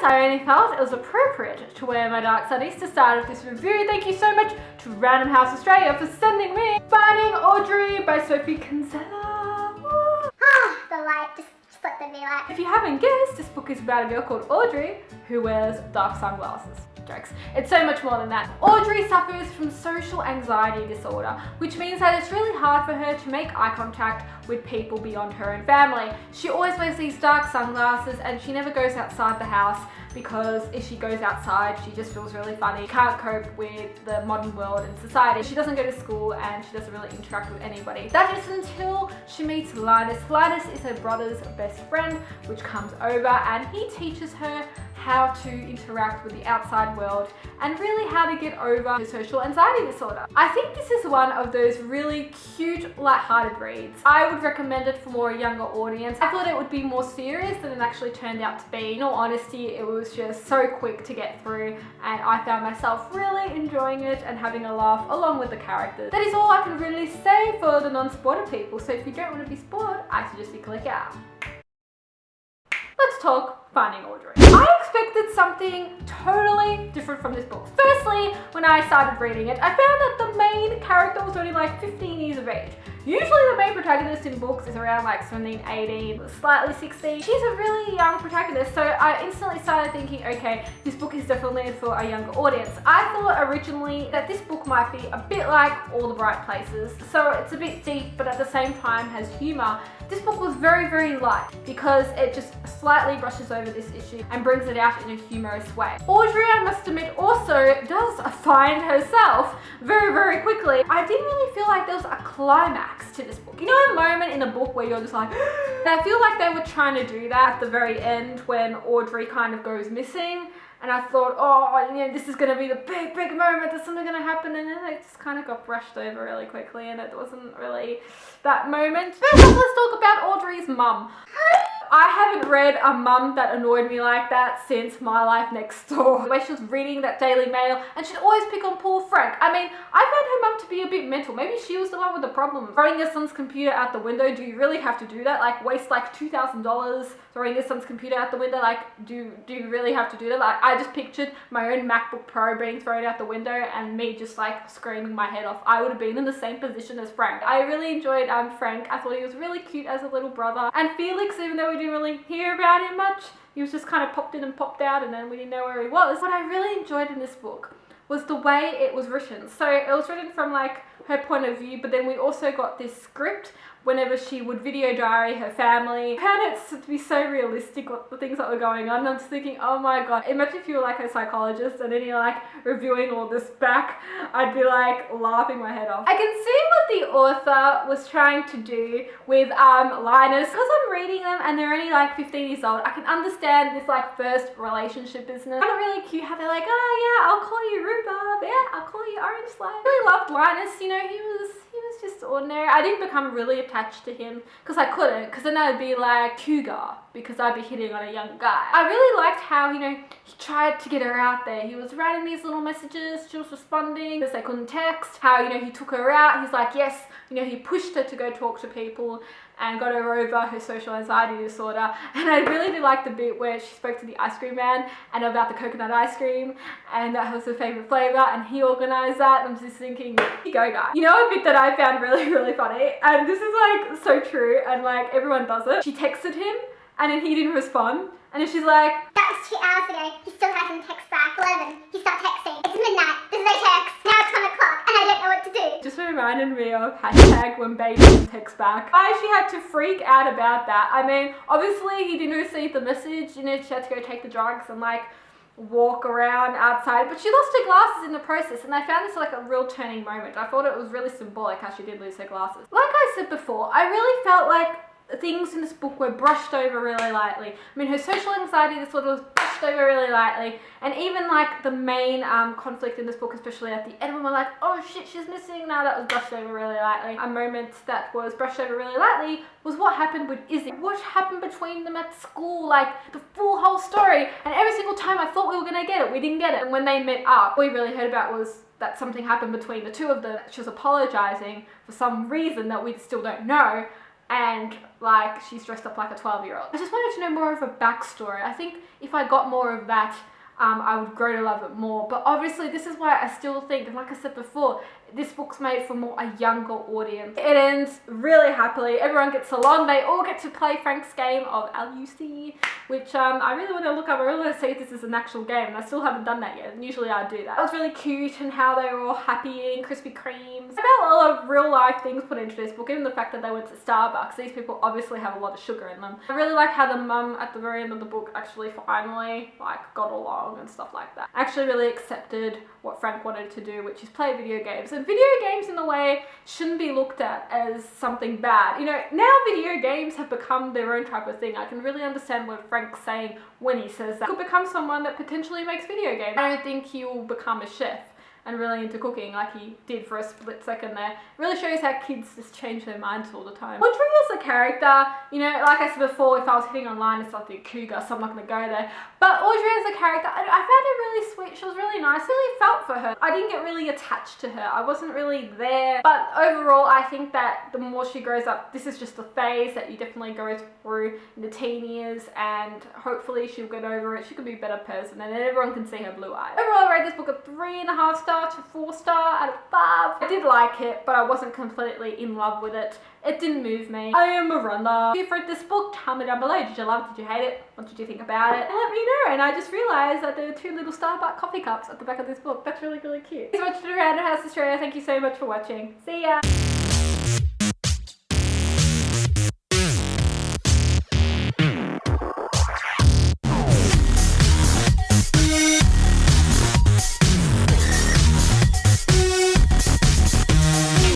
I only felt it was appropriate to wear my dark sunnies to start this review. Thank you so much to Random House Australia for sending me Finding Audrey by Sophie Kinsella. The light just slipped in me like. If you haven't guessed, this book is about a girl called Audrey who wears dark sunglasses. Jokes. It's so much more than that. Audrey suffers from social anxiety disorder, which means that it's really hard for her to make eye contact with people beyond her own family. She always wears these dark sunglasses and she never goes outside the house because if she goes outside, she just feels really funny. She can't cope with the modern world and society. She doesn't go to school and she doesn't really interact with anybody. That is until she meets Linus. Linus is her brother's best friend, which comes over and he teaches her how to interact with the outside world and really how to get over her social anxiety disorder. I think this is one of those really cute, light-hearted reads. I would recommend it for more younger audience. I thought it would be more serious than it actually turned out to be. In all honesty, it was just so quick to get through and I found myself really enjoying it and having a laugh along with the characters. That is all I can really say for the non-spoiler people, so if you don't want to be spoiled, I suggest you click out. Let's talk Finding Audrey. I expected something totally different from this book. Firstly, when I started reading it, I found that the main character was only like 15 years of age. Usually the main protagonist in books is around like 17, 18, slightly 16. She's a really young protagonist, so I instantly started thinking, okay, this book is definitely for a younger audience. I thought originally that this book might be a bit like All the Bright Places, so it's a bit deep but at the same time has humor. This book was very, very light because it just slightly brushes over this issue and brings it out in a humorous way. Audrey, I must admit, also does find herself very, very quickly. I didn't really feel like there was a climax to this book. You know, a moment in a book where you're just like, and I feel like they were trying to do that at the very end when Audrey kind of goes missing. And I thought, oh, you know, this is going to be the big, big moment, there's something going to happen, and then it just kind of got brushed over really quickly, and it wasn't really that moment. First off, let's talk about Audrey's mum. I haven't read a mum that annoyed me like that since My Life Next Door. The way she was reading that Daily Mail, and she'd always pick on poor Frank. I mean, I found her mum to be a bit mental. Maybe she was the one with the problem. Throwing your son's computer out the window, do you really have to do that? Like, waste like $2,000 throwing your son's computer out the window? Like, do you really have to do that? Like, I just pictured my own MacBook Pro being thrown out the window and me just like screaming my head off. I would have been in the same position as Frank. I really enjoyed Frank. I thought he was really cute as a little brother. And Felix, even though we didn't really hear about him much, he was just kind of popped in and popped out and then we didn't know where he was. What I really enjoyed in this book was the way it was written. So it was written from like her point of view, but then we also got this script whenever she would video diary her family. I found it to be so realistic, what the things that were going on. And I'm just thinking, oh my god, imagine if you were like a psychologist and then you're like reviewing all this back. I'd be like laughing my head off. I can see what the author was trying to do with Linus. Because I'm reading them and they're only like 15 years old, I can understand this like first relationship business. Kind of really cute how they're like, oh yeah, I'll call you rhubarb, yeah, I'll call you orange slice. I really loved Linus, you know, he was just ordinary. I didn't become really attached to him because I couldn't, because then I'd be like cougar because I'd be hitting on a young guy. I really liked how, you know, he tried to get her out there. He was writing these little messages, she was responding because they couldn't text. How, you know, he took her out, he's like, yes, you know, he pushed her to go talk to people and got her over her social anxiety disorder. And I really did like the bit where she spoke to the ice cream man and about the coconut ice cream and that was her favorite flavor and he organized that. And I'm just thinking, you go guy. You know, a bit that I found really, really funny, and this is like so true and like everyone does it. She texted him and then he didn't respond. And then she's like, that was 2 hours ago, he still hasn't texted back. 11, he stopped texting. It's midnight, there's no text. Now it's 1 o'clock and I don't know what to do. Just reminded me of hashtag when baby doesn't text back. Why she had to freak out about that? I mean, obviously he didn't receive the message, you know, she had to go take the drugs and like walk around outside, but she lost her glasses in the process, and I found this like a real turning moment. I thought it was really symbolic how she did lose her glasses. Like I said before, I really felt like things in this book were brushed over really lightly. I mean, her social anxiety disorder was brushed over really lightly, and even like the main conflict in this book, especially at the end when we're like, oh shit, she's missing, now that was brushed over really lightly. A moment that was brushed over really lightly was what happened with Izzy. What happened between them at school, like the full whole story, and every single time I thought we were gonna get it, we didn't get it. And when they met up, all we really heard about was that something happened between the two of them. She was apologizing for some reason that we still don't know. and like she's dressed up like a 12-year-old. I just wanted to know more of a backstory. I think if I got more of that, I would grow to love it more. But obviously this is why I still think, and like I said before, this book's made for more a younger audience. It ends really happily. Everyone gets along. They all get to play Frank's game of LUC, which I really want to look up. I really want to see if this is an actual game, and I still haven't done that yet. And usually I do that. It was really cute, and how they were all happy eating Krispy Kremes. I felt a lot of real life things put into this book, even the fact that they went to Starbucks. These people obviously have a lot of sugar in them. I really like how the mum at the very end of the book actually finally like got along and stuff like that. I actually really accepted what Frank wanted to do, which is play video games. And video games in a way shouldn't be looked at as something bad. You know, now video games have become their own type of thing. I can really understand what Frank's saying when he says that. He could become someone that potentially makes video games. I don't think he will become a chef and really into cooking like he did for a split second there. It really shows how kids just change their minds all the time. Audrey as a character, you know, like I said before, if I was hitting online, it's like the cougar, so I'm not going to go there. But Audrey as a character, I found her really sweet. She was really nice. I really felt for her. I didn't get really attached to her. I wasn't really there. But overall, I think that the more she grows up, this is just a phase that you definitely go through in the teen years, and hopefully she'll get over it. She could be a better person, and then everyone can see her blue eyes. Overall, I rate this book a 3.5 stars to 4 star out of 5. I did like it, but I wasn't completely in love with it. It didn't move me. I am a runner. If you've read this book, tell me down below. Did you love it? Did you hate it? What did you think about it? And let me know. And I just realised that there are 2 little Starbucks coffee cups at the back of this book. That's really, really cute. Thanks so much to Random House Australia. Thank you so much for watching. See ya!